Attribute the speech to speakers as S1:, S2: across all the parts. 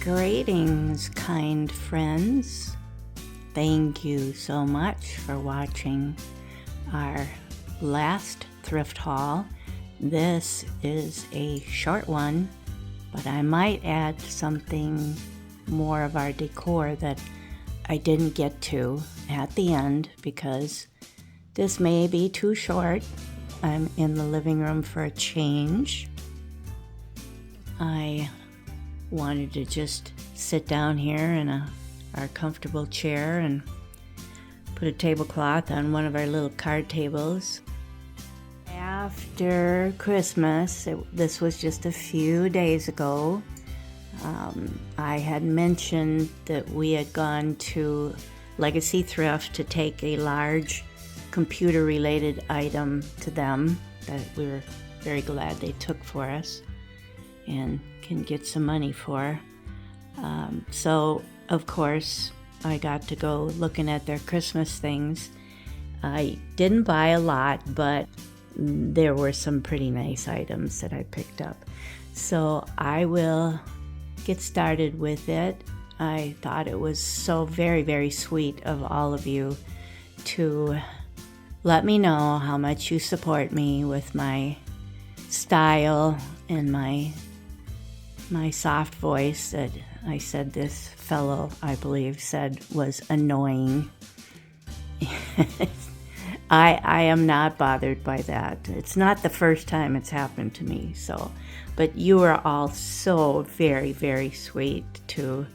S1: Greetings, kind friends. Thank you so much for watching our last thrift haul. This is a short one, but I might add something more of our decor that I didn't get to at the end because this may be too short. I'm in the living room for a change. I wanted to just sit down here in our comfortable chair and put a tablecloth on one of our little card tables. After Christmas, this was just a few days ago, I had mentioned that we had gone to Legacy Thrift to take a large computer-related item to them that we were very glad they took for us and can get some money for. So, of course, I got to go looking at their Christmas things. I didn't buy a lot, but there were some pretty nice items that I picked up. So I will get started with it. I thought it was so very, very sweet of all of you to let me know how much you support me with my style and my soft voice that I said this fellow, I believe, said was annoying. I am not bothered by that. It's not the first time it's happened to me, so. But you are all so very, very sweet to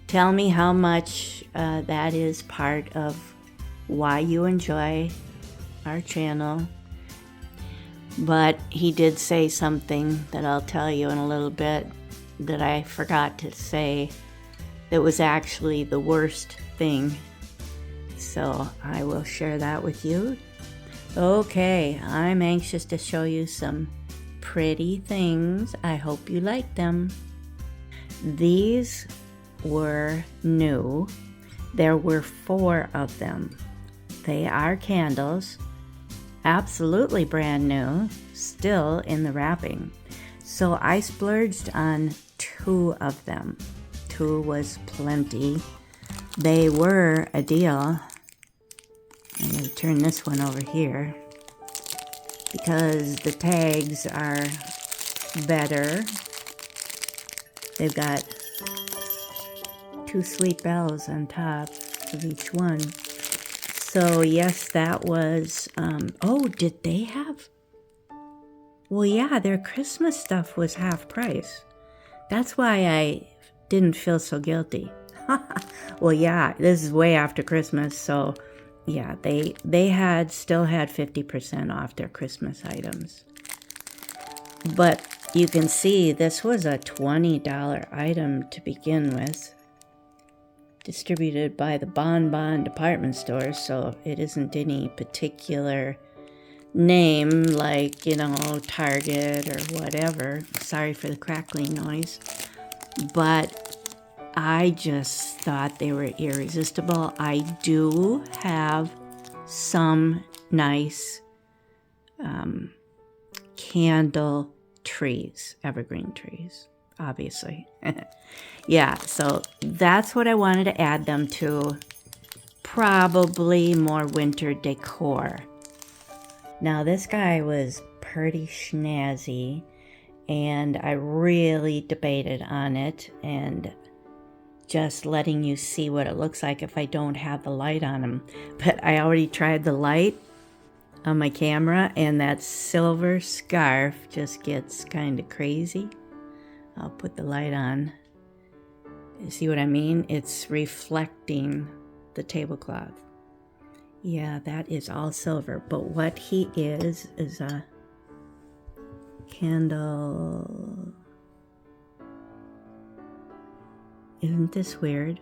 S1: tell me how much that is part of why you enjoy our channel. But he did say something that I'll tell you in a little bit that I forgot to say that was actually the worst thing. So I will share that with you. Okay, I'm anxious to show you some pretty things. I hope you like them. These were new. There were 4 of them. They are candles, absolutely brand new, still in the wrapping. So I splurged on 2 of them. 2 was plenty. They were a deal. I'm going to turn this one over here because the tags are better. They've got 2 sweet bells on top of each one. So yes, that was, oh, did they have? Well, yeah, their Christmas stuff was half price. That's why I didn't feel so guilty. Well, yeah, this is way after Christmas, so yeah, they still had 50% off their Christmas items. But you can see this was a $20 item to begin with, distributed by the Bon Bon department store, so it isn't any particular name like, Target or whatever. Sorry for the crackling noise. But I just thought they were irresistible. I do have some nice candle trees, evergreen trees, obviously. Yeah, so that's what I wanted to add them to. Probably more winter decor. Now, this guy was pretty snazzy, and I really debated on it, and just letting you see what it looks like if I don't have the light on him. But I already tried the light on my camera, and that silver scarf just gets kind of crazy. I'll put the light on. You see what I mean? It's reflecting the tablecloth. Yeah, that is all silver. But what he is a candle. Isn't this weird?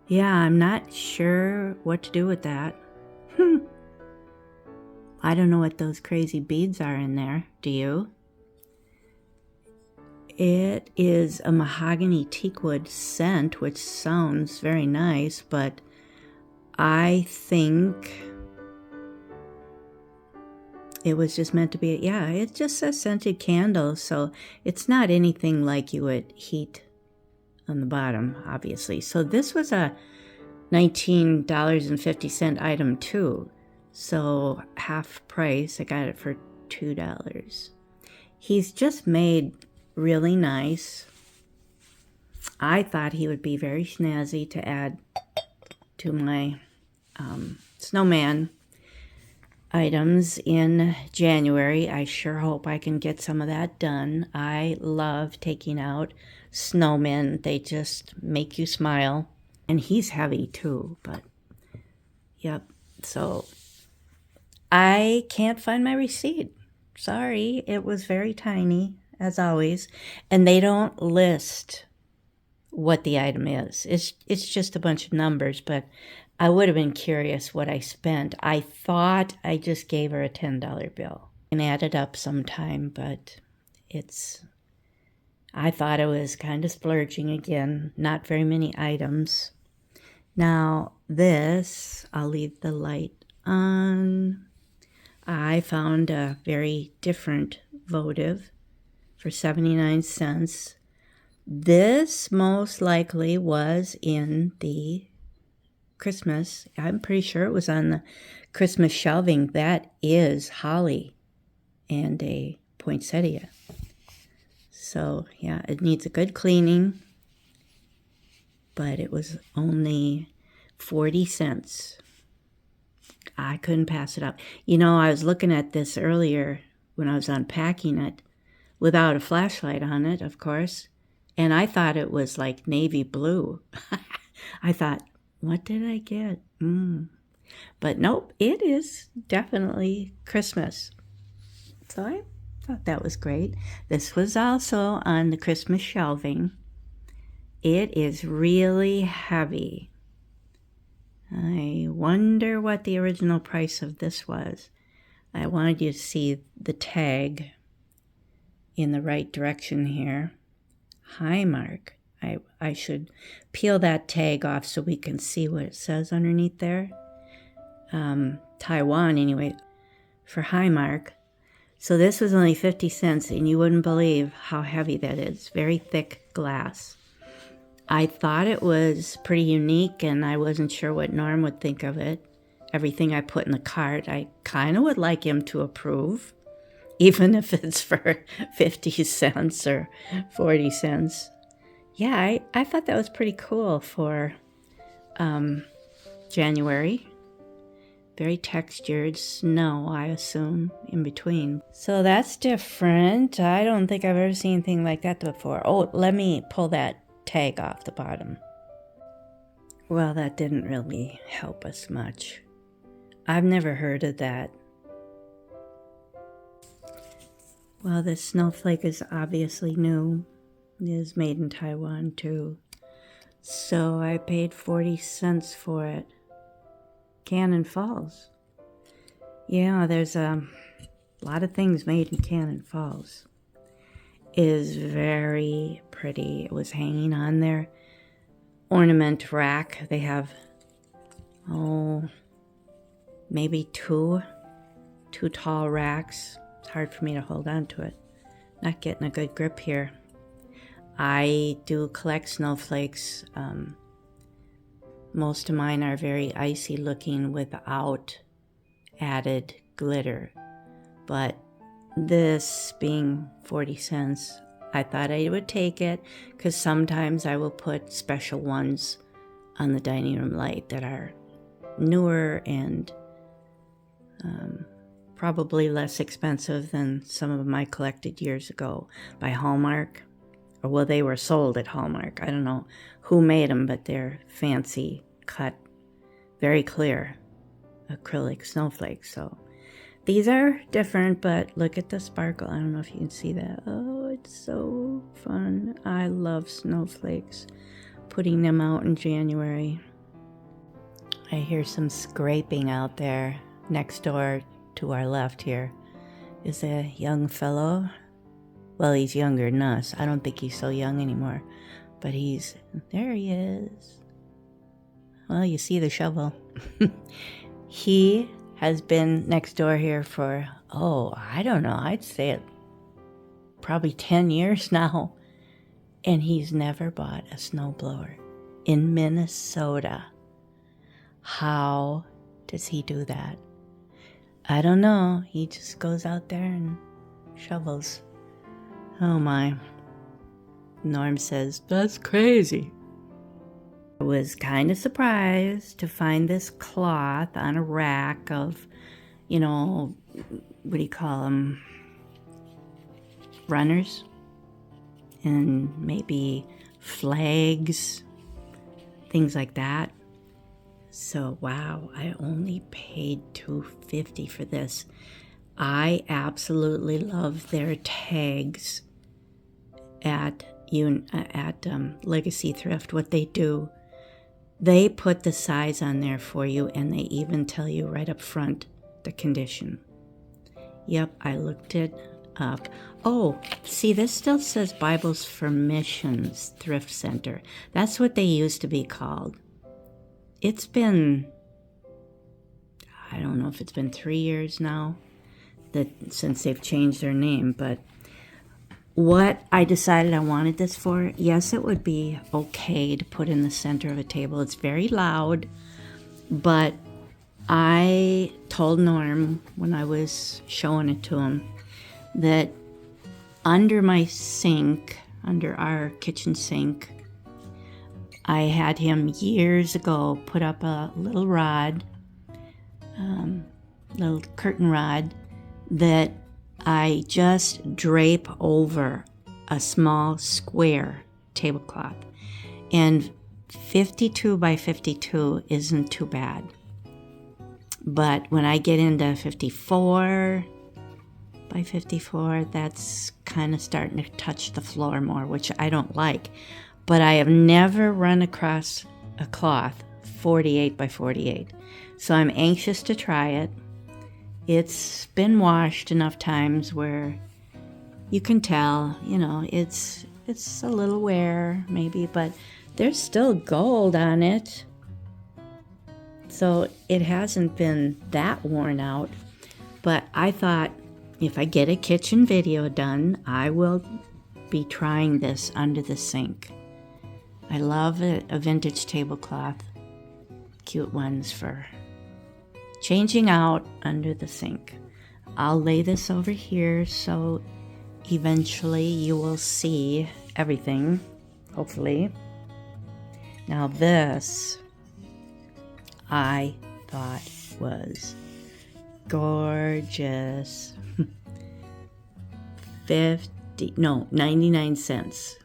S1: Yeah, I'm not sure what to do with that. I don't know what those crazy beads are in there. Do you? It is a mahogany teakwood scent, which sounds very nice, but I think it was just meant to be, yeah, it just says scented candle, so it's not anything like you would heat on the bottom, obviously. So this was a $19.50 item too. So half price. I got it for $2. He's just made really nice. I thought he would be very snazzy to add to my snowman items in January. I sure hope I can get some of that done. I love taking out snowmen. They just make you smile. And he's heavy too, but yep. So I can't find my receipt. Sorry, it was very tiny, as always. And they don't list what the item is. It's just a bunch of numbers, but I would have been curious what I spent. I thought I just gave her a $10 bill and add it up sometime, but I thought it was kind of splurging again. Not very many items. Now this, I'll leave the light on. I found a very different votive for 79 cents. This most likely was in the Christmas. I'm pretty sure it was on the Christmas shelving. That is holly and a poinsettia. So yeah, it needs a good cleaning, but it was only 40 cents. I couldn't pass it up. You know, I was looking at this earlier when I was unpacking it without a flashlight on it, of course, and I thought it was like navy blue. I thought, what did I get? But nope, it is definitely Christmas. So I thought that was great. This was also on the Christmas shelving. It is really heavy. I wonder what the original price of this was. I wanted you to see the tag in the right direction here. High-mark. I should peel that tag off so we can see what it says underneath there. Taiwan, anyway, for high-mark. So this was only 50 cents, and you wouldn't believe how heavy that is. Very thick glass. I thought it was pretty unique, and I wasn't sure what Norm would think of it. Everything I put in the cart, I kind of would like him to approve, even if it's for 50 cents or 40 cents. Yeah, I thought that was pretty cool for January. Very textured snow, I assume, in between. So that's different. I don't think I've ever seen anything like that before. Oh, let me pull that tag off the bottom. Well, that didn't really help us much. I've never heard of that. Well, this snowflake is obviously new. It is made in Taiwan too. So I paid 40 cents for it. Cannon Falls. Yeah, there's a lot of things made in Cannon Falls. It is very pretty. It was hanging on their ornament rack. They have, maybe two tall racks. It's hard for me to hold on to it. Not getting a good grip here. I do collect snowflakes. Most of mine are very icy looking without added glitter. But this being 40 cents, I thought I would take it because sometimes I will put special ones on the dining room light that are newer and probably less expensive than some of my collected years ago by Hallmark. Or, well, they were sold at Hallmark. I don't know who made them, but they're fancy, cut, very clear acrylic snowflakes. So these are different, but look at the sparkle. I don't know if you can see that. Oh, it's so fun. I love snowflakes. Putting them out in January. I hear some scraping out there. Next door to our left here is a young fellow. Well, he's younger than us. I don't think he's so young anymore. But there he is. Well, you see the shovel. He has been next door here for, I don't know, I'd say it probably 10 years now. And he's never bought a snowblower in Minnesota. How does he do that? I don't know. He just goes out there and shovels. Oh my. Norm says, that's crazy. I was kind of surprised to find this cloth on a rack of, what do you call them? Runners? And maybe flags, things like that. So wow, I only paid $2.50 for this. I absolutely love their tags at Legacy Thrift. What they do, they put the size on there for you, and they even tell you right up front the condition. Yep, I looked it up. Oh, see, this still says Bibles for Missions Thrift Center. That's what they used to be called. It's been, I don't know if it's been 3 years now since they've changed their name, but what I decided I wanted this for, yes, it would be okay to put in the center of a table. It's very loud, but I told Norm when I was showing it to him that under my sink, under our kitchen sink, I had him years ago put up a little rod, little curtain rod that I just drape over a small square tablecloth. And 52 by 52 isn't too bad. But when I get into 54 by 54, that's kind of starting to touch the floor more, which I don't like. But I have never run across a cloth 48 by 48. So I'm anxious to try it. It's been washed enough times where you can tell, it's a little wear maybe, but there's still gold on it. So it hasn't been that worn out. But I thought if I get a kitchen video done, I will be trying this under the sink. I love a vintage tablecloth. Cute ones for changing out under the sink. I'll lay this over here so eventually you will see everything, hopefully. Now this, I thought was gorgeous. 99 cents.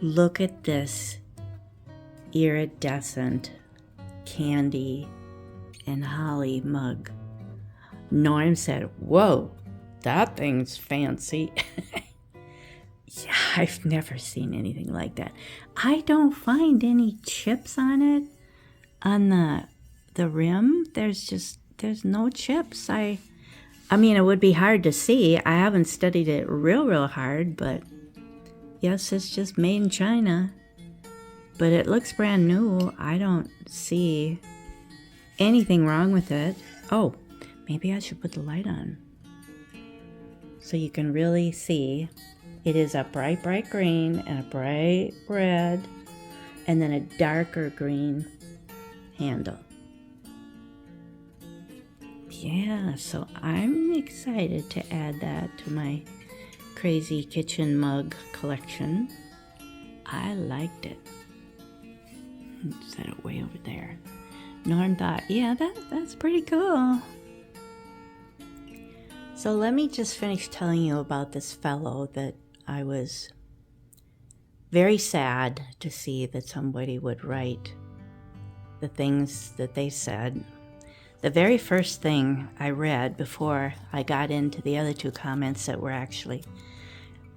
S1: Look at this iridescent candy and holly mug. Norm said, whoa, that thing's fancy. Yeah, I've never seen anything like that. I don't find any chips on it. On the rim, there's no chips. I mean, it would be hard to see. I haven't studied it real hard, but yes, it's just made in China. But it looks brand new. I don't see anything wrong with it. Oh, maybe I should put the light on so you can really see. It is a bright green and a bright red and then a darker green handle. Yeah, so I'm excited to add that to my crazy kitchen mug collection. I liked it. Set it way over there. Norm thought, yeah, that's pretty cool. So let me just finish telling you about this fellow that I was very sad to see that somebody would write the things that they said. The very first thing I read before I got into the other two comments that were actually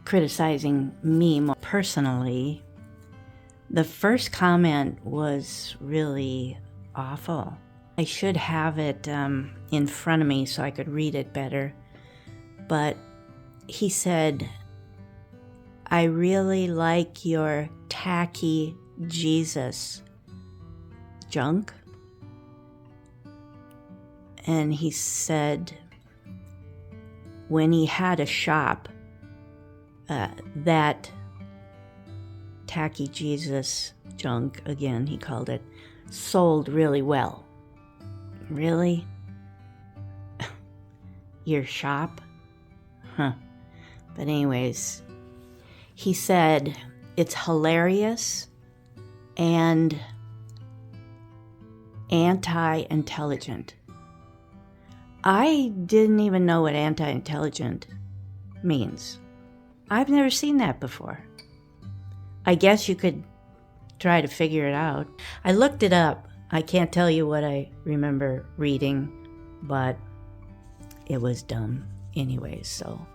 S1: criticizing me more personally, the first comment was really awful. I should have it in front of me so I could read it better. But he said, I really like your tacky Jesus junk. And he said when he had a shop that tacky Jesus junk, again, he called it, sold really well. Really? Your shop? Huh. But anyways, he said it's hilarious and anti-intelligent. I didn't even know what anti-intelligent means. I've never seen that before. I guess you could try to figure it out. I looked it up. I can't tell you what I remember reading, but it was dumb anyways, so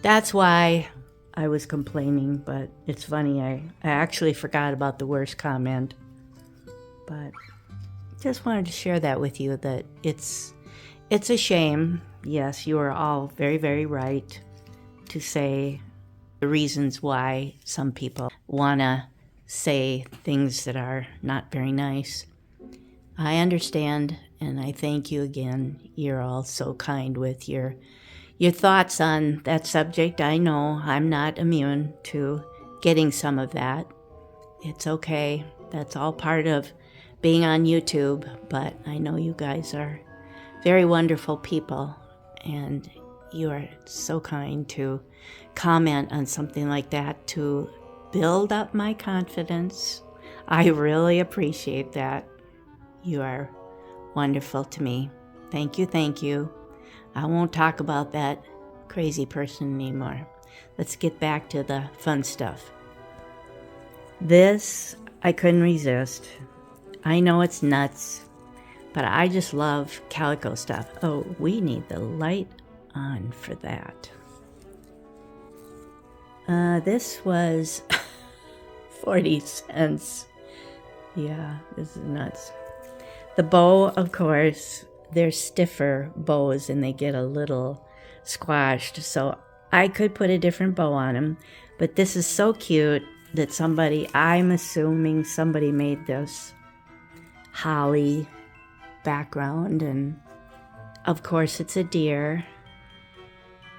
S1: that's why I was complaining. But it's funny, I actually forgot about the worst comment, but just wanted to share that with you, that it's a shame. Yes, you are all very, very right to say the reasons why some people want to say things that are not very nice. I understand, and I thank you again. You're all so kind with your thoughts on that subject. I know I'm not immune to getting some of that. It's okay. That's all part of being on YouTube, but I know you guys are very wonderful people, and you are so kind to comment on something like that to build up my confidence. I really appreciate that. You are wonderful to me. Thank you, thank you. I won't talk about that crazy person anymore. Let's get back to the fun stuff. This, I couldn't resist. I know it's nuts, but I just love calico stuff. Oh, we need the light on for that. This was 40 cents. Yeah, this is nuts. The bow, of course, they're stiffer bows and they get a little squashed, so I could put a different bow on them, but this is so cute that I'm assuming somebody made this holly background, and of course it's a deer.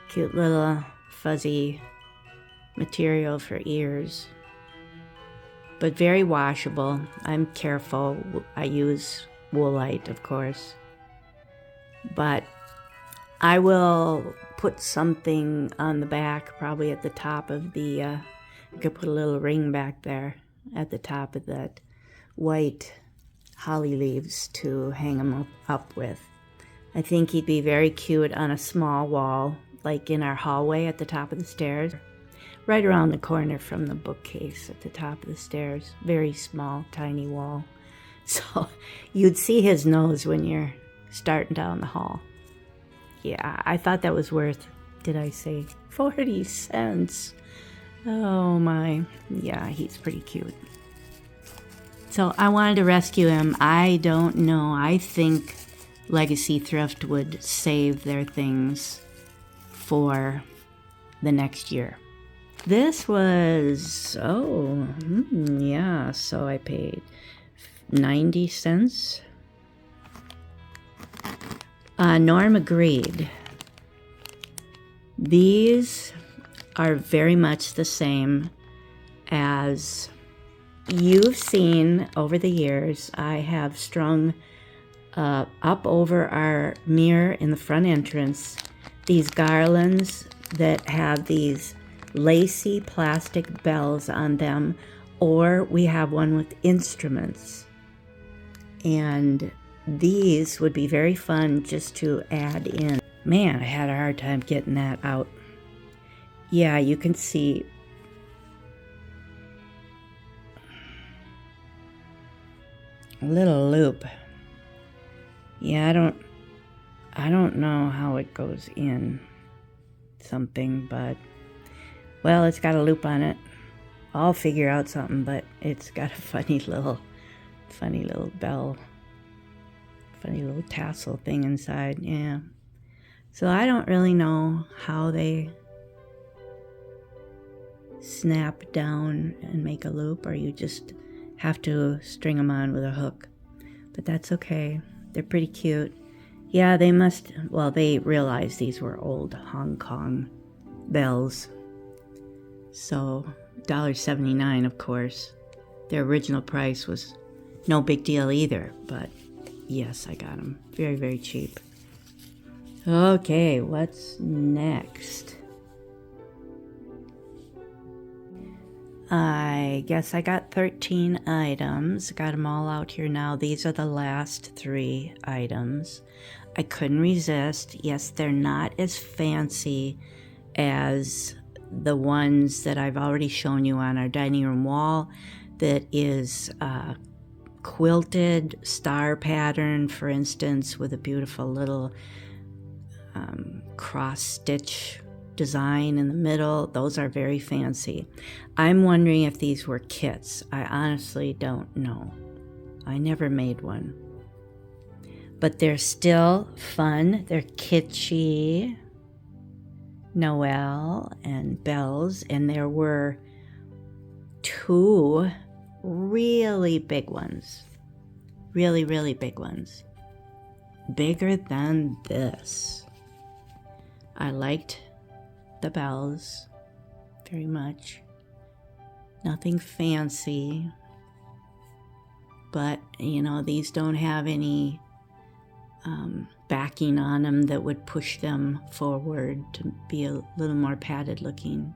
S1: Cute little fuzzy material for ears, but very washable. I'm careful. I use woolite, of course, but I will put something on the back, probably at the top of the I could put a little ring back there at the top of that white holly leaves to hang him up with. I think he'd be very cute on a small wall, like in our hallway at the top of the stairs, right around the corner from the bookcase at the top of the stairs. Very small, tiny wall. So you'd see his nose when you're starting down the hall. Yeah, I thought that was worth, did I say 40 cents? Oh my. Yeah, he's pretty cute. So I wanted to rescue him. I don't know. I think Legacy Thrift would save their things for the next year. This was, so I paid 90 cents. Norm agreed. These are very much the same as you've seen over the years. I have strung up over our mirror in the front entrance these garlands that have these lacy plastic bells on them, or we have one with instruments. And these would be very fun just to add in. Man, I had a hard time getting that out. Yeah, you can see a little loop. Yeah, I don't know how it goes in something, but well, it's got a loop on it. I'll figure out something, but it's got a funny little bell, funny little tassel thing inside. Yeah. So I don't really know how they snap down and make a loop, or you just have to string them on with a hook. But that's okay. They're pretty cute. Yeah, they realized these were old Hong Kong bells. So $1.79, of course. Their original price was no big deal either, but yes, I got them very, very cheap. Okay, what's next? I guess I got 13 items. Got them all out here now. These are the last 3 items. I couldn't resist. Yes, they're not as fancy as the ones that I've already shown you on our dining room wall. That is quilted star pattern, for instance, with a beautiful little cross stitch design in the middle. Those are very fancy. I'm wondering if these were kits. I honestly don't know. I never made one. But they're still fun. They're Kitschy, Noel, and Bells. And there were 2 really big ones. Really, really big ones. Bigger than this. I liked the bells very much. Nothing fancy, but you know, these don't have any backing on them that would push them forward to be a little more padded looking.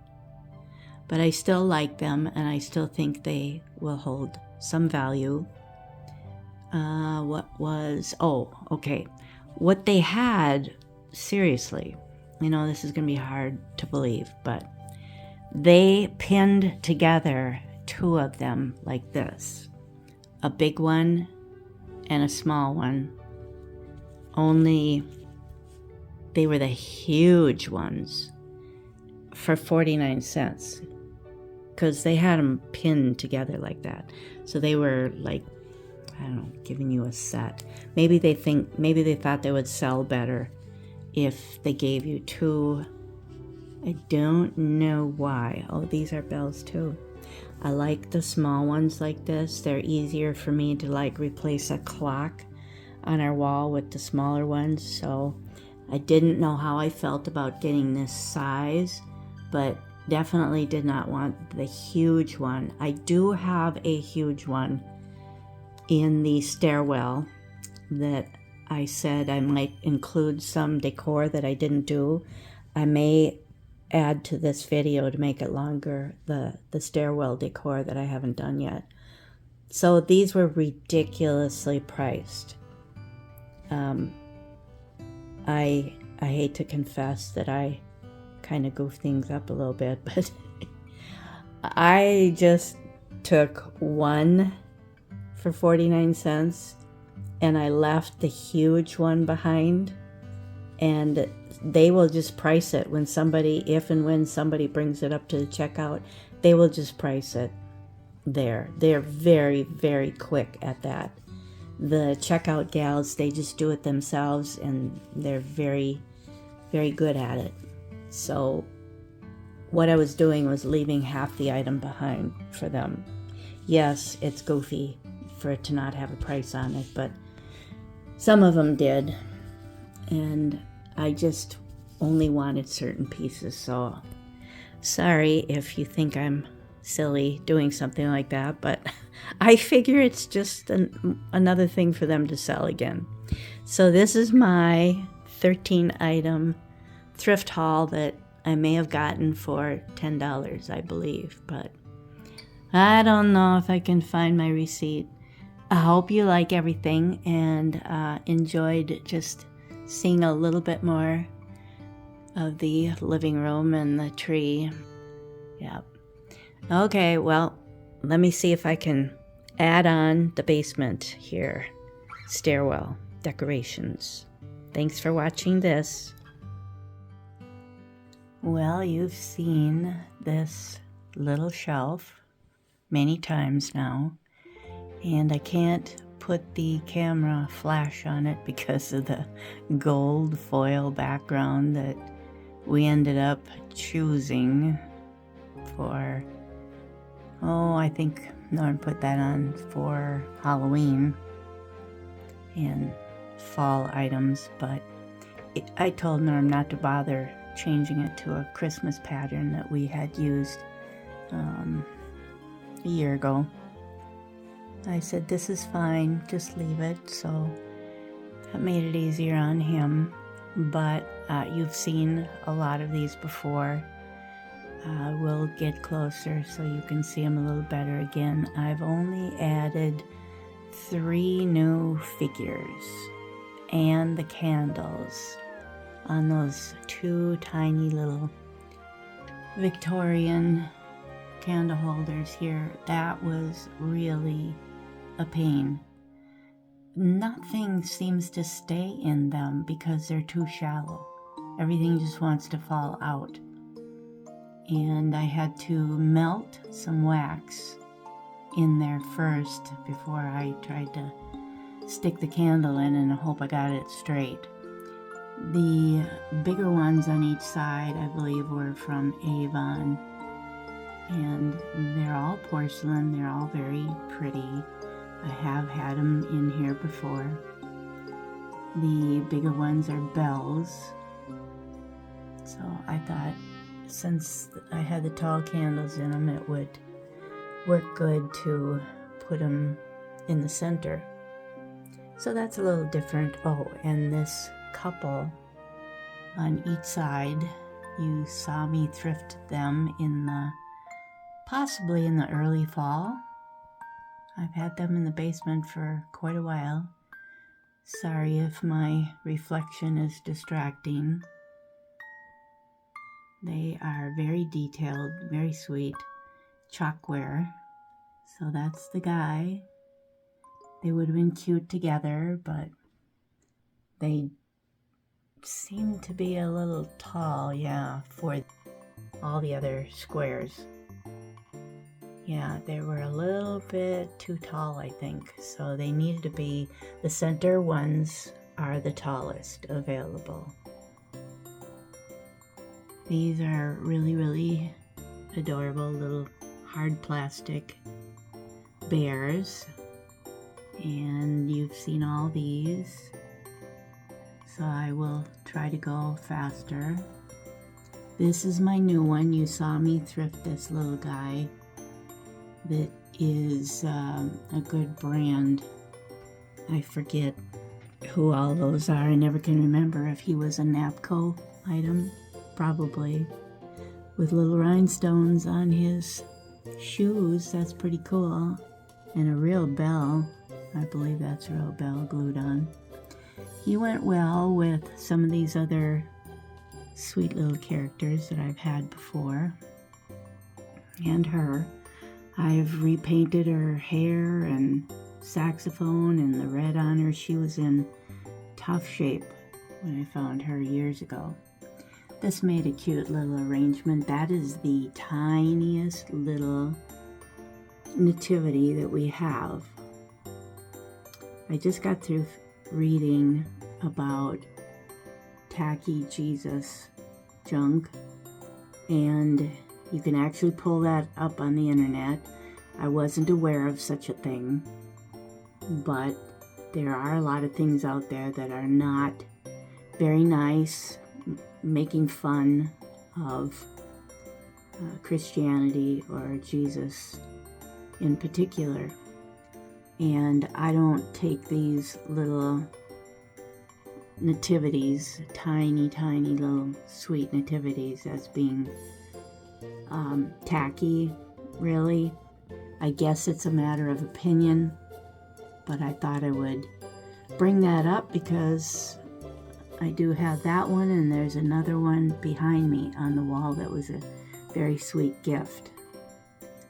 S1: But I still like them, and I still think they will hold some value. What they had, seriously, I know this is going to be hard to believe, but they pinned together 2 of them like this. A big one and a small one. Only they were the huge ones for 49 cents. Because they had them pinned together like that. So they were like, I don't know, giving you a set. Maybe they thought they would sell better if they gave you 2. I don't know why. Oh, these are bells too. I like the small ones like this. They're easier for me to like replace a clock on our wall with the smaller ones. So I didn't know how I felt about getting this size, but definitely did not want the huge one. I do have a huge one in the stairwell that I said I might include some decor that I didn't do. I may add to this video to make it longer, the stairwell decor that I haven't done yet. So these were ridiculously priced. I hate to confess that I kind of goofed things up a little bit, but I just took one for 49 cents and I left the huge one behind, and they will just price it when somebody, if and when somebody brings it up to the checkout, they will just price it there. They're very, very quick at that. The checkout gals, they just do it themselves, and they're very, very good at it. So what I was doing was leaving half the item behind for them. Yes, it's goofy for it to not have a price on it, but some of them did. And I just only wanted certain pieces, so sorry if you think I'm silly doing something like that, but I figure it's just another thing for them to sell again. So this is my 13 item thrift haul that I may have gotten for $10, I believe, but I don't know if I can find my receipt. I hope you like everything and enjoyed just seeing a little bit more of the living room and the tree. Yep. Okay, well, let me see if I can add on the basement here. Stairwell decorations. Thanks for watching this. Well, you've seen this little shelf many times now, and I can't put the camera flash on it because of the gold foil background that we ended up choosing for, I think Norm put that on for Halloween and fall items, but I told Norm not to bother changing it to a Christmas pattern that we had used a year ago. I said, this is fine, just leave it. So that made it easier on him. But you've seen a lot of these before. We'll get closer so you can see them a little better again. I've only added 3 new figures and the candles on those 2 tiny little Victorian candle holders here. That was really a pain. Nothing seems to stay in them because they're too shallow. Everything just wants to fall out. And I had to melt some wax in there first before I tried to stick the candle in and hope I got it straight. The bigger ones on each side, I believe, were from Avon. And they're all porcelain. They're all very pretty. I have had them in here before. The bigger ones are bells. So I thought, since I had the tall candles in them, it would work good to put them in the center. So that's a little different. Oh, and this couple on each side, you saw me thrift them in the, possibly in the early fall. I've had them in the basement for quite a while. Sorry if my reflection is distracting. They are very detailed, very sweet chalkware. So that's the guy. They would have been cute together, but they seem to be a little tall, yeah, for all the other squares. Yeah, they were a little bit too tall, I think. So they needed to be, the center ones are the tallest available. These are really, really adorable little hard plastic bears. And you've seen all these. So I will try to go faster. This is my new one. You saw me thrift this little guy. That is a good brand. I forget who all those are. I never can remember if he was a Napco item. Probably. With little rhinestones on his shoes. That's pretty cool. And a real bell. I believe that's a real bell glued on. He went well with some of these other sweet little characters that I've had before. And her. I've repainted her hair and saxophone and the red on her. She was in tough shape when I found her years ago. This made a cute little arrangement. That is the tiniest little nativity that we have. I just got through reading about tacky Jesus junk, and you can actually pull that up on the internet. I wasn't aware of such a thing, but there are a lot of things out there that are not very nice, making fun of Christianity or Jesus in particular. And I don't take these little nativities, tiny, tiny little sweet nativities, as being tacky, really. I guess it's a matter of opinion, but I thought I would bring that up because I do have that one, and there's another one behind me on the wall that was a very sweet gift.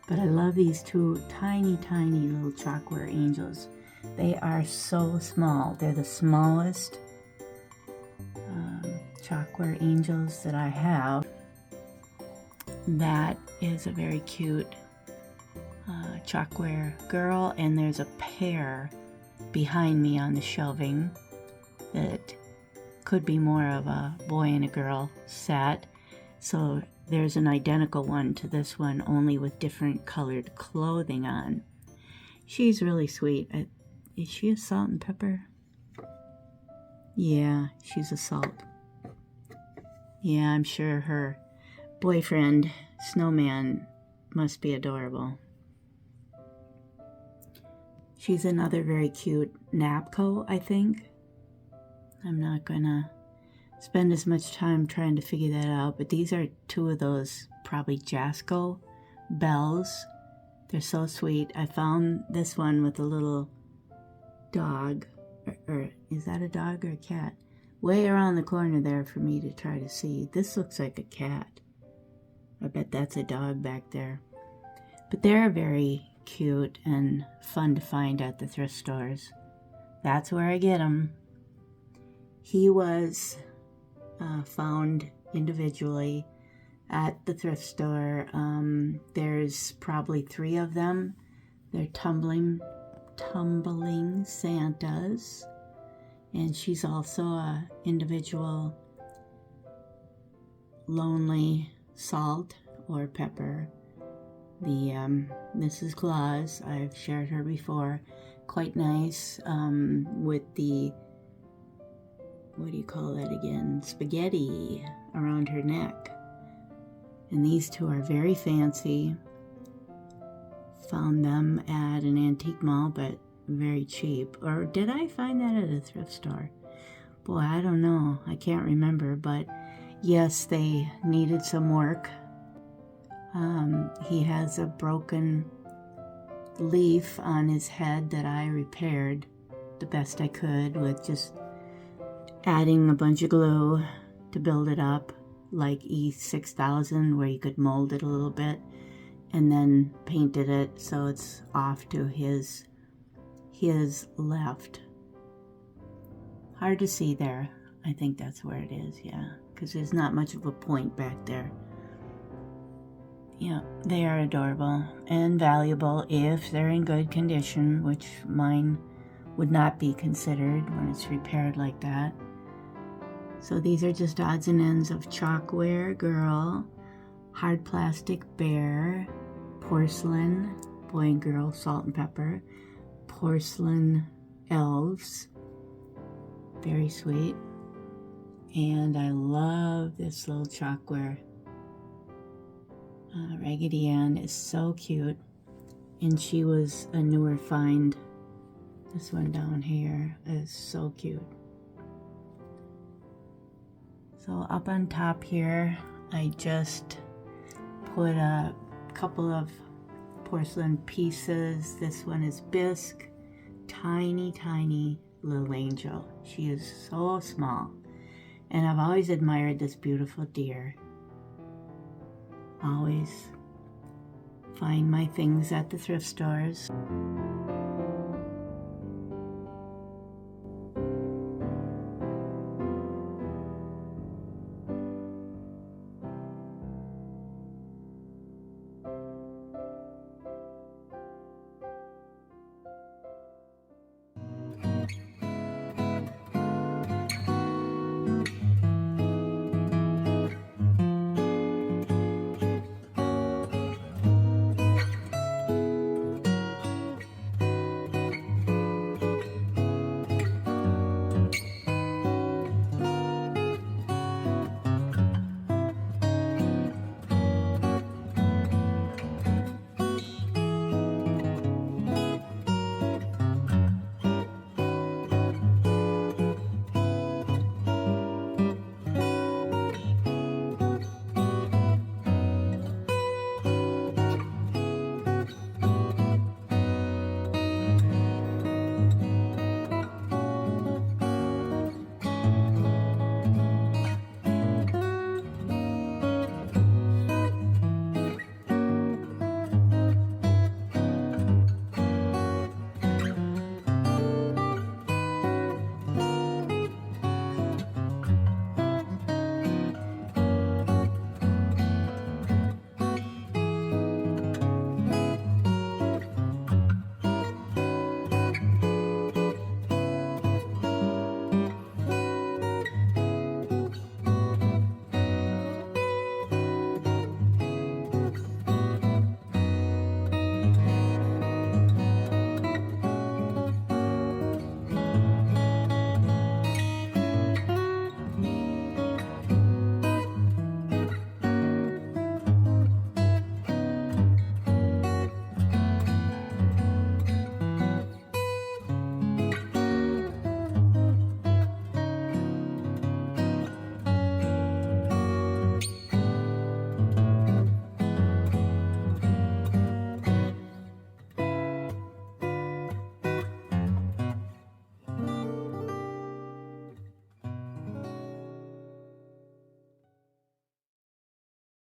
S1: But I love these 2 tiny, tiny little chalkware angels. They are so small. They're the smallest chalkware angels that I have. That is a very cute chalkware girl, and there's a pair behind me on the shelving that could be more of a boy and a girl set. So there's an identical one to this one, only with different colored clothing on. She's really sweet. Is she a salt and pepper? Yeah, she's a salt. Yeah, I'm sure her boyfriend, Snowman, must be adorable. She's another very cute napco, I think. I'm not gonna spend as much time trying to figure that out, but these are two of those probably Jasco bells. They're so sweet. I found this one with a little dog, or is that a dog or a cat? Way around the corner there for me to try to see. This looks like a cat. I bet that's a dog back there. But they're very cute and fun to find at the thrift stores. That's where I get them. He was found individually at the thrift store. There's probably 3 of them. They're tumbling Santas. And she's also a individual lonely salt or pepper. The Mrs. Claus, I've shared her before, quite nice, with the, what do you call that again, spaghetti around her neck. And these two are very fancy. Found them at an antique mall, but very cheap. Or did I find that at a thrift store? Boy, I don't know. I can't remember, but yes, they needed some work. He has a broken leaf on his head that I repaired the best I could with just adding a bunch of glue to build it up, like E6000, where you could mold it a little bit, and then painted it so it's off to his left. Hard to see there. I think that's where it is, yeah, because there's not much of a point back there. Yeah, they are adorable and valuable if they're in good condition, which mine would not be considered when it's repaired like that. So these are just odds and ends of chalkware girl, hard plastic bear, porcelain boy and girl salt and pepper, porcelain elves, very sweet. And I love this little chalkware. Raggedy Ann is so cute, and she was a newer find. This one down here is so cute. So up on top here, I just put a couple of porcelain pieces. This one is bisque, tiny, tiny little angel. She is so small, and I've always admired this beautiful deer. Always find my things at the thrift stores.